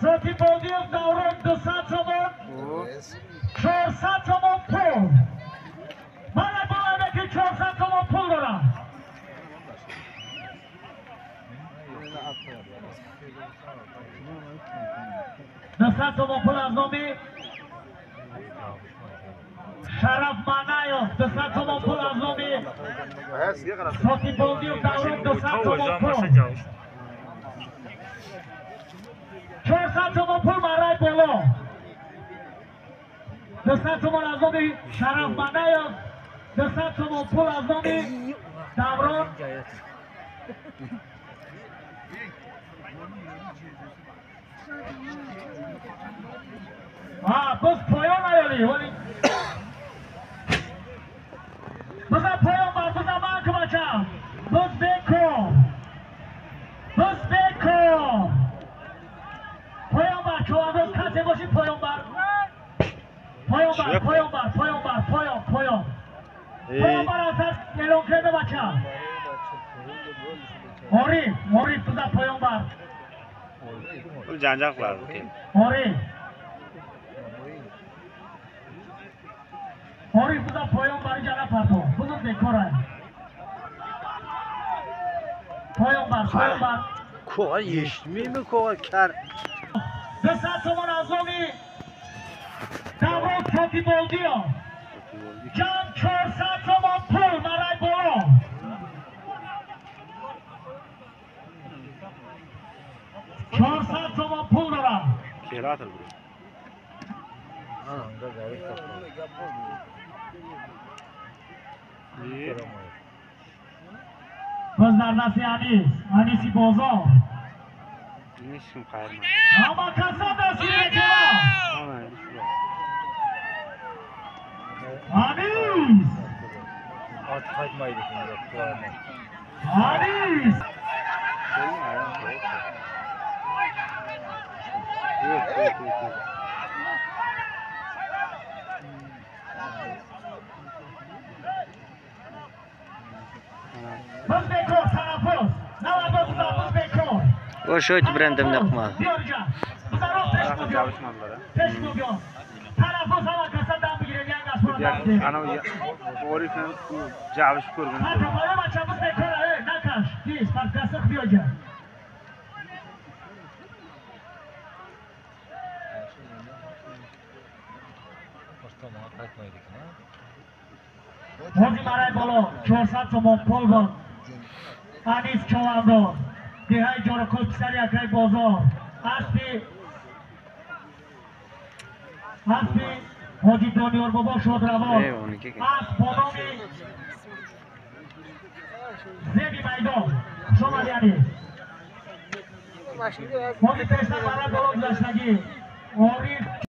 Sati Boldiyev Davron 200 somon, 400 somon pul. Mana bu evdeki 400 somon pul dora. 200 somon pul az nomi Sharaf Manayev, 200 somon pul az nomi Sati Boldiyev Davron 200 somon pul. 400 somon pul برای بالا. 200 somon از نام شرف مانایف، 200 somon پول از نام دوران. بس پایان نیاری ولی بزن پایان بر بزن من که بچم بس بکن پایان بر چوانداز کسی باشید پایان بر اصلا اعلان کرده بچم آریف بزن پایان بر جنجق بر آریف بزن پایان بر جنه پرتو بزن دکاره پایان بر کوه یشمی کوه کر 200 somon از نامی دوران ساتی بولدیا جمع 400 somon پول برای بالا. $400 somon پول دارم. باز در دست انیسی بازار نیستیم خیلی اما کسا دستی نکرا انیس بس بکن تنفس نوید بس بکن و شوید برندم نقمال بیار جا بزن پیش رو بیان تنفس همه کسا دم بگیره یک از پول دستی انا اوری کنم جعبش کرگن حتی مایه بچه بس بکن نکش دیست پس کسا بیار جا بازی برای بالا 400 somon پول بود انیس چوانداز دیهای جارکل پسر یکی بازار اسبی حاجی دانیار بابا شد روان اسب بانامی زیبی میدان شما یعنی بازی پیشتر برای بالا گذاشتگی آریف